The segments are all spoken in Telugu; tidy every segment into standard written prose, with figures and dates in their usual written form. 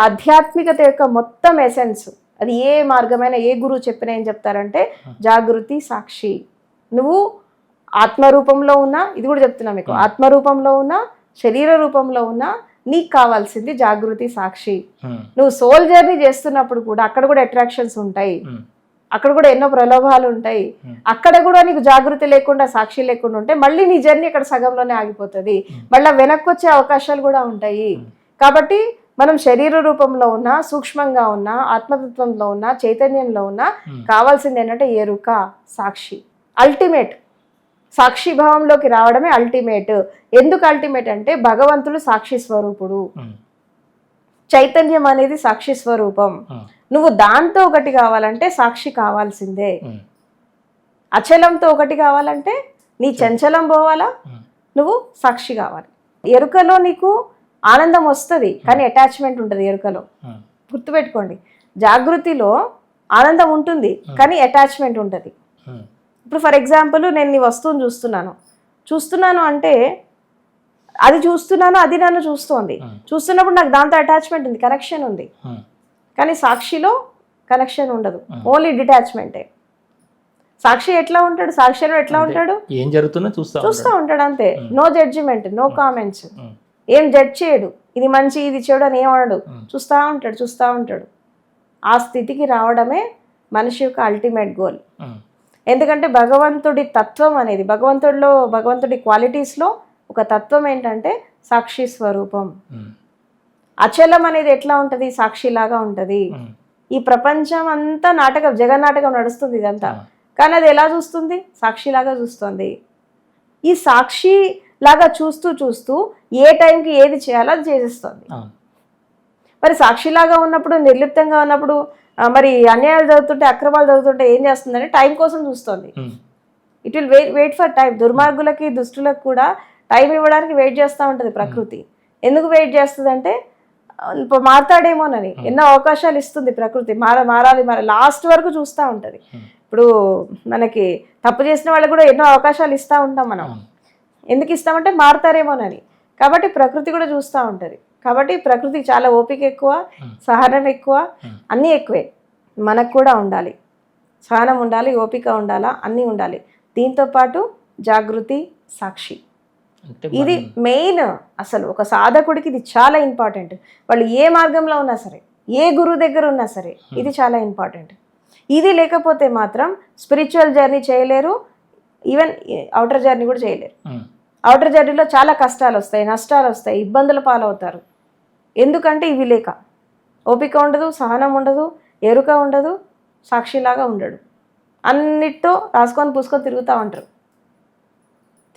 ఆధ్యాత్మికత యొక్క మొత్తం ఎసెన్స్ అది ఏ మార్గమైనా ఏ గురువు చెప్పినా ఏం చెప్తారంటే జాగృతి సాక్షి. నువ్వు ఆత్మరూపంలో ఉన్నా, ఇది కూడా చెప్తున్నా మీకు, ఆత్మరూపంలో ఉన్నా శరీర రూపంలో ఉన్నా నీకు కావాల్సింది జాగృతి సాక్షి. నువ్వు సోల్ జర్నీ చేస్తున్నప్పుడు కూడా అక్కడ కూడా అట్రాక్షన్స్ ఉంటాయి, అక్కడ కూడా ఎన్నో ప్రలోభాలు ఉంటాయి. అక్కడ కూడా నీకు జాగృతి లేకుండా సాక్షి లేకుండా ఉంటే మళ్ళీ నీ జర్నీ అక్కడ సగంలోనే ఆగిపోతుంది, మళ్ళీ వెనక్కి వచ్చే అవకాశాలు కూడా ఉంటాయి. కాబట్టి మనం శరీర రూపంలో ఉన్నా, సూక్ష్మంగా ఉన్నా, ఆత్మతత్వంలో ఉన్నా, చైతన్యంలో ఉన్నా కావాల్సింది ఏంటంటే ఎరుక, సాక్షి. అల్టిమేట్ సాక్షి భావంలోకి రావడమే అల్టిమేట్. ఎందుకు అల్టిమేట్ అంటే భగవంతుడు సాక్షి స్వరూపుడు, చైతన్యం అనేది సాక్షి స్వరూపం. నువ్వు దాంతో ఒకటి కావాలంటే సాక్షి కావాల్సిందే. అచలంతో ఒకటి కావాలంటే నీ చంచలం పోవాలా, నువ్వు సాక్షి కావాలి. ఎరుకలో నీకు ఆనందం వస్తుంది కానీ అటాచ్మెంట్ ఉంటుంది ఎరుకలో, గుర్తుపెట్టుకోండి. జాగృతిలో ఆనందం ఉంటుంది కానీ అటాచ్మెంట్ ఉంటుంది. ఇప్పుడు ఫర్ ఎగ్జాంపుల్ నేను నీ వస్తువుని చూస్తున్నాను అంటే అది చూస్తున్నాను, అది నన్ను చూస్తోంది. చూస్తున్నప్పుడు నాకు దాంతో అటాచ్మెంట్ ఉంది, కనెక్షన్ ఉంది. కానీ సాక్షిలో కనెక్షన్ ఉండదు, ఓన్లీ డిటాచ్మెంటే. సాక్షి ఎట్లా ఉంటాడు, సాక్షిలో ఎట్లా ఉంటాడు, ఏం జరుగుతుందో చూస్తూ ఉంటాడు అంతే. నో జడ్జిమెంట్, నో కామెంట్స్, ఏం జడ్జ్ చేయడు, ఇది మంచి ఇది చెడు అని ఏమనడు, చూస్తూ ఉంటాడు. ఆ స్థితికి రావడమే మనిషి యొక్క అల్టిమేట్ గోల్. ఎందుకంటే భగవంతుడి తత్వం అనేది, భగవంతుడి క్వాలిటీస్లో ఒక తత్వం ఏంటంటే సాక్షి స్వరూపం. అచలం అనేది ఎట్లా ఉంటుంది, సాక్షిలాగా ఉంటుంది. ఈ ప్రపంచం అంతా జగన్నాటకం నడుస్తుంది ఇదంతా, కానీ అది ఎలా చూస్తుంది, సాక్షిలాగా చూస్తుంది. ఈ సాక్షి లాగా చూస్తూ ఏ టైంకి ఏది చేయాలో అది చేసేస్తుంది. మరి సాక్షిలాగా ఉన్నప్పుడు, నిర్లిప్తంగా ఉన్నప్పుడు, మరి అన్యాయాలు జరుగుతుంటే, అక్రమాలు జరుగుతుంటే ఏం చేస్తుందని టైం కోసం చూస్తుంది. It will wait for time. దుర్మార్గులకి, దుష్టులకు కూడా టైం ఇవ్వడానికి వెయిట్ చేస్తూ ఉంటుంది ప్రకృతి. ఎందుకు వెయిట్ చేస్తుంది అంటే మారతాడేమోనని. ఎన్నో అవకాశాలు ఇస్తుంది ప్రకృతి, మారాలి లాస్ట్ వరకు చూస్తూ ఉంటుంది. ఇప్పుడు మనకి తప్పు చేసిన వాళ్ళకి కూడా ఎన్నో అవకాశాలు ఇస్తూ ఉంటాం మనం. ఎందుకు ఇస్తామంటే మారతారేమోనని. కాబట్టి ప్రకృతి కూడా చూస్తూ ఉంటుంది. కాబట్టి ప్రకృతికి చాలా ఓపిక ఎక్కువ, సహనం ఎక్కువ, అన్నీ ఎక్కువే. మనకు కూడా ఉండాలి, సహనం ఉండాలి, ఓపిక ఉండాలా, అన్నీ ఉండాలి. దీంతో పాటు జాగృతి, సాక్షి, ఇది మెయిన్. అసలు ఒక సాధకుడికి ఇది చాలా ఇంపార్టెంట్. వాళ్ళు ఏ మార్గంలో ఉన్నా సరే, ఏ గురువు దగ్గర ఉన్నా సరే, ఇది చాలా ఇంపార్టెంట్. ఇది లేకపోతే మాత్రం స్పిరిచువల్ జర్నీ చేయలేరు, ఈవెన్ అవుటర్ జర్నీ కూడా చేయలేరు. అవుటర్ జర్నీలో చాలా కష్టాలు వస్తాయి, నష్టాలు వస్తాయి, ఇబ్బందుల పాలవుతారు. ఎందుకంటే ఇవి లేక ఓపిక ఉండదు, సహనం ఉండదు, ఎరుక ఉండదు, సాక్షిలాగా ఉండడు. అన్నిటితో రాసుకొని పూసుకొని తిరుగుతూ ఉంటారు.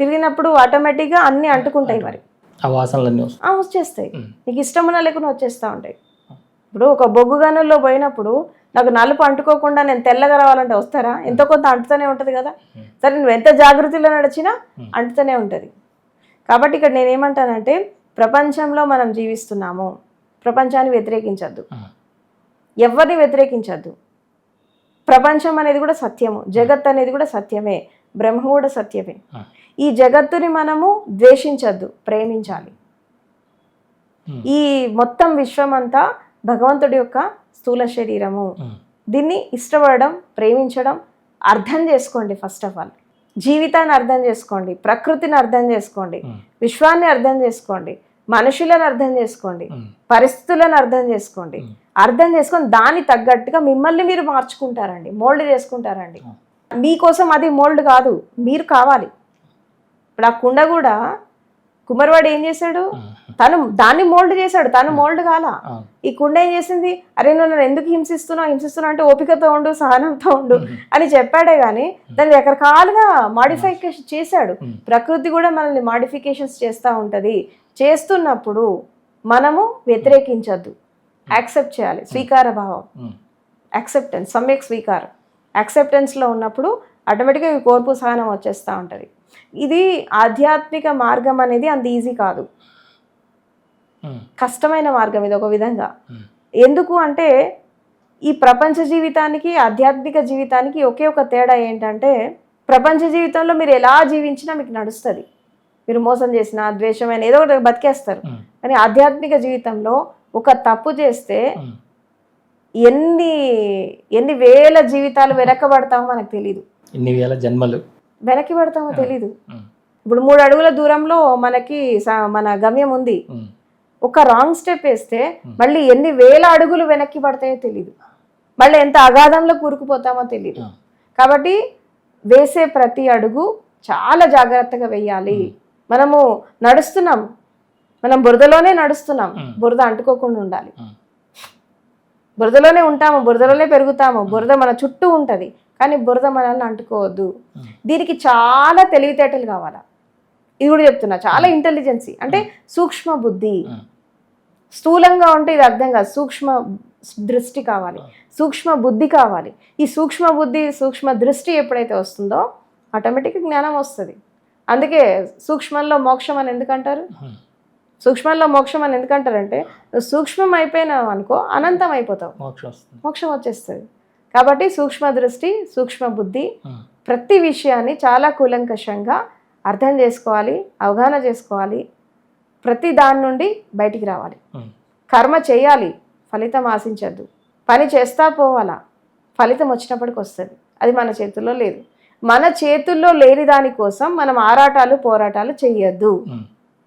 తిరిగినప్పుడు ఆటోమేటిక్గా అన్నీ అంటుకుంటాయి, మరి వచ్చేస్తాయి. నీకు ఇష్టం ఉన్నా లేకుండా వచ్చేస్తూ ఉంటాయి. ఇప్పుడు ఒక బొగ్గు గనుల్లో పోయినప్పుడు నాకు నలుపు అంటుకోకుండా నేను తెల్లగా రావాలంటే వస్తారా? ఎంతో కొంత అంటుతూనే ఉంటుంది కదా. సరే నువ్వు ఎంత జాగృతిలో నడిచినా అంటుతూనే ఉంటుంది. కాబట్టి ఇక్కడ నేనేమంటానంటే ప్రపంచంలో మనం జీవిస్తున్నాము, ప్రపంచాన్ని వ్యతిరేకించద్దు, ఎవరిని వ్యతిరేకించద్దు. ప్రపంచం అనేది కూడా సత్యము, జగత్ అనేది కూడా సత్యమే, బ్రహ్మ కూడా సత్యమే. ఈ జగత్తుని మనము ద్వేషించద్దు, ప్రేమించాలి. ఈ మొత్తం విశ్వం అంతా భగవంతుడి యొక్క స్థూల శరీరము. దీన్ని ఇష్టపడడం, ప్రేమించడం, అర్థం చేసుకోండి. ఫస్ట్ ఆఫ్ ఆల్ జీవితాన్ని అర్థం చేసుకోండి, ప్రకృతిని అర్థం చేసుకోండి, విశ్వాన్ని అర్థం చేసుకోండి, మనుషులను అర్థం చేసుకోండి, పరిస్థితులను అర్థం చేసుకోండి. అర్థం చేసుకొని దాన్ని తగ్గట్టుగా మిమ్మల్ని మీరు మార్చుకుంటారండి, మోల్డ్ చేసుకుంటారండి. మీకోసం అది మోల్డ్ కాదు, మీరు కావాలి. ఇప్పుడు ఆ కుండ కూడా కుమ్మరివాడు ఏం చేశాడు, తను దాన్ని మోల్డ్ చేశాడు, తను మోల్డ్ కాల. ఈ కుండ ఏం చేసింది, అరే నువ్వు నన్ను ఎందుకు హింసిస్తున్నావు అంటే ఓపికతో ఉండు, సహనంతో ఉండు అని చెప్పాడే కానీ దాన్ని రకరకాలుగా మాడిఫికేషన్ చేశాడు. ప్రకృతి కూడా మనల్ని మాడిఫికేషన్స్ చేస్తూ ఉంటుంది. చేస్తున్నప్పుడు మనము వ్యతిరేకించద్దు, యాక్సెప్ట్ చేయాలి. స్వీకార భావం, యాక్సెప్టెన్స్, సమ్యక్ స్వీకారం. యాక్సెప్టెన్స్లో ఉన్నప్పుడు ఆటోమేటిక్గా ఈ కోర్పు సహనం వచ్చేస్తూ ఉంటుంది. ఇది ఆధ్యాత్మిక మార్గం అనేది అంత ఈజీ కాదు, కష్టమైన మార్గం ఇది ఒక విధంగా. ఎందుకు అంటే ఈ ప్రపంచ జీవితానికి, ఆధ్యాత్మిక జీవితానికి ఒకే ఒక తేడా ఏంటంటే ప్రపంచ జీవితంలో మీరు ఎలా జీవించినా మీకు నడుస్తుంది. మీరు మోసం చేసినా, ద్వేషమైన ఏదో ఒకటి బతికేస్తారు. కానీ ఆధ్యాత్మిక జీవితంలో ఒక తప్పు చేస్తే ఎన్ని ఎన్ని వేల జీవితాలు వెనకబడతామో మనకు తెలీదు, ఎన్ని వేల జన్మలు వెనక్కి పడతామో తెలీదు. ఇప్పుడు 3 అడుగుల దూరంలో మనకి మన గమ్యం ఉంది. ఒక రాంగ్ స్టెప్ వేస్తే మళ్ళీ ఎన్ని వేల అడుగులు వెనక్కి పడతాయో తెలీదు, మళ్ళీ ఎంత అగాధంలో కూరుకుపోతామో తెలీదు. కాబట్టి వేసే ప్రతి అడుగు చాలా జాగ్రత్తగా వేయాలి. మనము నడుస్తున్నాం, మనం బురదలోనే నడుస్తున్నాం, బురద అంటుకోకుండా ఉండాలి. బురదలోనే ఉంటాము, బురదలోనే పెరుగుతాము, బురద మన చుట్టూ ఉంటుంది, కానీ బురద మనల్ని అంటుకోవద్దు. దీనికి చాలా తెలివితేటలు కావాలా, ఇది కూడా చెప్తున్నా, చాలా ఇంటెలిజెన్సీ, అంటే సూక్ష్మ బుద్ధి. స్థూలంగా ఉంటే ఇది అర్థం కాదు, సూక్ష్మ దృష్టి కావాలి, సూక్ష్మ బుద్ధి కావాలి. ఈ సూక్ష్మ బుద్ధి సూక్ష్మ దృష్టి ఎప్పుడైతే వస్తుందో ఆటోమేటిక్గా జ్ఞానం వస్తుంది. అందుకే సూక్ష్మంలో మోక్షం అని ఎందుకంటారు? సూక్ష్మంలో మోక్షం అని ఎందుకంటారంటే నువ్వు సూక్ష్మం అయిపోయినావు అనుకో అనంతం అయిపోతావు, మోక్షం వచ్చేస్తుంది. కాబట్టి సూక్ష్మ దృష్టి, సూక్ష్మ బుద్ధి, ప్రతి విషయాన్ని చాలా కూలంకషంగా అర్థం చేసుకోవాలి, అవగాహన చేసుకోవాలి, ప్రతి దాని నుండి బయటికి రావాలి. కర్మ చేయాలి, ఫలితం ఆశించద్దు. పని చేస్తా పోవాలా, ఫలితం వచ్చినప్పటికి వస్తుంది. అది మన చేతుల్లో లేదు. మన చేతుల్లో లేని దానికోసం మనం ఆరాటాలు పోరాటాలు చెయ్యొద్దు.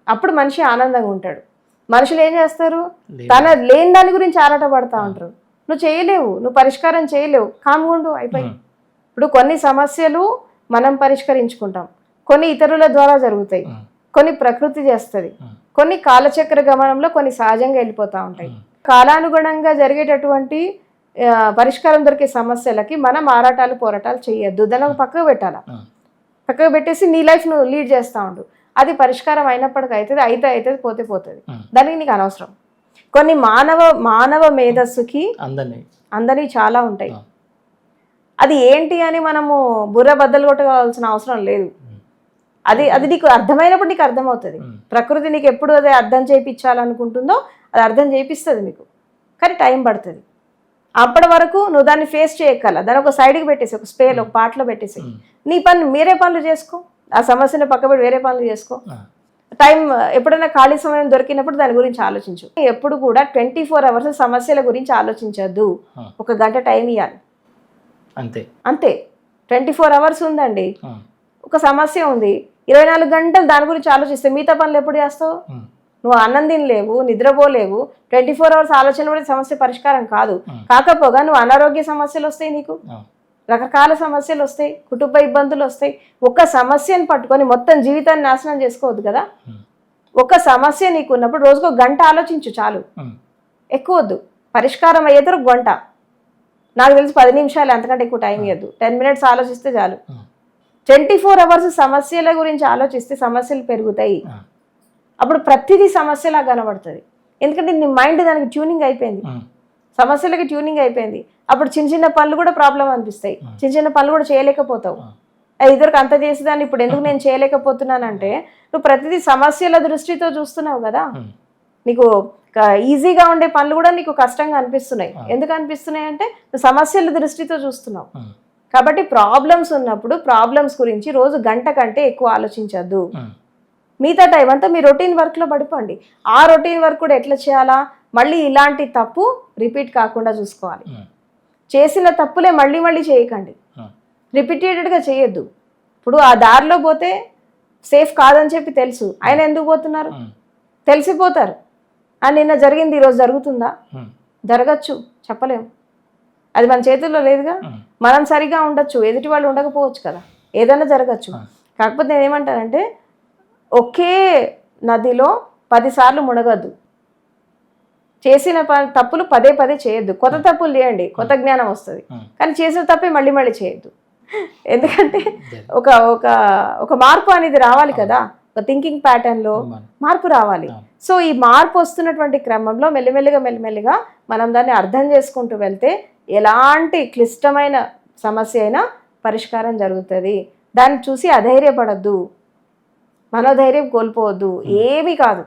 అప్పుడు మనిషి ఆనందంగా ఉంటాడు. మనుషులు ఏం చేస్తారు, తన లేని దాని గురించి ఆరాట పడతా ఉంటారు. నువ్వు చేయలేవు, నువ్వు పరిష్కారం చేయలేవు, కామ్గుండు, అయిపోయి. ఇప్పుడు కొన్ని సమస్యలు మనం పరిష్కరించుకుంటాం, కొన్ని ఇతరుల ద్వారా జరుగుతాయి, కొన్ని ప్రకృతి చేస్తుంది, కొన్ని కాలచక్ర గమనంలో కొన్ని సహజంగా వెళ్ళిపోతూ ఉంటాయి. కాలానుగుణంగా జరిగేటటువంటి పరిష్కారం దొరికే సమస్యలకి మనం ఆరాటాలు పోరాటాలు చేయొద్దు. దాన్ని ఒక పక్కకు పెట్టాలా, పక్కకు పెట్టేసి నీ లైఫ్ నువ్వు లీడ్ చేస్తూ ఉండు. అది పరిష్కారం అయినప్పటికీ అవుతుంది, పోతే పోతుంది, దానికి నీకు అనవసరం. కొన్ని మానవ మేధస్సుకి అందరినీ చాలా ఉంటాయి. అది ఏంటి అని మనము బుర్ర బద్దలు కొట్టుకోవాల్సిన అవసరం లేదు. అది నీకు అర్థమైనప్పుడు నీకు అర్థమవుతుంది. ప్రకృతి నీకు ఎప్పుడు అదే అర్థం చేయించాలనుకుంటుందో అది అర్థం చేయిస్తుంది మీకు, కానీ టైం పడుతుంది. అప్పటి వరకు నువ్వు దాన్ని ఫేస్ చేయగల, దాన్ని ఒక సైడ్కి పెట్టేసి, ఒక స్పేర్, ఒక పాటలో పెట్టేసి నీ పని మీరే పనులు చేసుకో, ఆ సమస్యను పక్కబెట్టి వేరే పనులు చేసుకో. టైం ఎప్పుడైనా ఖాళీ సమయం దొరికినప్పుడు దాని గురించి ఆలోచించు. ఎప్పుడు కూడా 24 hours సమస్యల గురించి ఆలోచించద్దు. 1 గంట టైం ఇవ్వాలి, అంతే. 24 hours ఉందండి, ఒక సమస్య ఉంది, 24 గంటలు దాని గురించి ఆలోచిస్తే మిగతా పనులు ఎప్పుడు చేస్తావు? నువ్వు అన్నం తినలేవు, నిద్రపోలేవు, 24 hours ఆలోచన కూడా సమస్య పరిష్కారం కాదు. కాకపోగా నువ్వు అనారోగ్య సమస్యలు వస్తాయి, నీకు రకరకాల సమస్యలు వస్తాయి, కుటుంబ ఇబ్బందులు వస్తాయి. ఒక సమస్యను పట్టుకొని మొత్తం జీవితాన్ని నాశనం చేసుకోవద్దు కదా. ఒక సమస్య నీకు ఉన్నప్పుడు రోజుకు 1 గంట ఆలోచించు చాలు, ఎక్కువ వద్దు. పరిష్కారం అయ్యేదో 1 గంట, నాకు తెలిసి 10 నిమిషాలు, అంతకంటే ఎక్కువ టైం ఇవ్వద్దు. 10 minutes ఆలోచిస్తే చాలు. 24 hours సమస్యల గురించి ఆలోచిస్తే సమస్యలు పెరుగుతాయి. అప్పుడు ప్రతిదీ సమస్యలా కనబడుతుంది, ఎందుకంటే నీ మైండ్ దానికి ట్యూనింగ్ అయిపోయింది, సమస్యలకి ట్యూనింగ్ అయిపోయింది. అప్పుడు చిన్న చిన్న పనులు కూడా ప్రాబ్లం అనిపిస్తాయి, చిన్న చిన్న పనులు కూడా చేయలేకపోతావు. ఇద్దరికి అంత చేసేదాన్ని ఇప్పుడు ఎందుకు నేను చేయలేకపోతున్నానంటే నువ్వు ప్రతిదీ సమస్యల దృష్టితో చూస్తున్నావు కదా. నీకు ఈజీగా ఉండే పనులు కూడా నీకు కష్టంగా అనిపిస్తున్నాయి. ఎందుకు అనిపిస్తున్నాయి అంటే నువ్వు సమస్యల దృష్టితో చూస్తున్నావు. కాబట్టి ప్రాబ్లమ్స్ ఉన్నప్పుడు ప్రాబ్లమ్స్ గురించి రోజు 1 గంట కంటే ఎక్కువ ఆలోచించద్దు. మిగతా టైం అంతా మీ రొటీన్ వర్క్లో పడిపోండి. ఆ రొటీన్ వర్క్ కూడా ఎట్లా చేయాలా, మళ్ళీ ఇలాంటి తప్పు రిపీట్ కాకుండా చూసుకోవాలి. చేసిన తప్పులే మళ్ళీ మళ్ళీ చేయకండి, రిపీటెడ్గా చేయొద్దు. ఇప్పుడు ఆ దారిలో పోతే సేఫ్ కాదని చెప్పి తెలుసు, ఆయన ఎందుకు పోతున్నారు? తెలిసిపోతారు. నిన్న జరిగింది ఈరోజు జరుగుతుందా? జరగచ్చు, చెప్పలేము, అది మన చేతుల్లో లేదుగా. మనం సరిగా ఉండొచ్చు, ఎదుటి వాళ్ళు ఉండకపోవచ్చు కదా, ఏదైనా జరగచ్చు. కాకపోతే నేనేమంటానంటే ఒకే నదిలో 10 సార్లు మునగద్దు. చేసిన తప్పులు పదే చేయొద్దు. కొత్త తప్పులు చేయండి, కొత్త జ్ఞానం వస్తుంది, కానీ చేసిన తప్పే మళ్ళీ మళ్ళీ చేయొద్దు. ఎందుకంటే ఒక ఒక ఒక మార్పు అనేది రావాలి కదా, ఒక థింకింగ్ ప్యాటర్న్లో మార్పు రావాలి. సో ఈ మార్పు వస్తున్నటువంటి క్రమంలో మెల్లిమెల్లిగా మనం దాన్ని అర్థం చేసుకుంటూ వెళ్తే ఎలాంటి క్లిష్టమైన సమస్య అయినా పరిష్కారం జరుగుతుంది. దాన్ని చూసి అధైర్యపడద్దు, మనోధైర్యం కోల్పోవద్దు, ఏమీ కాదు.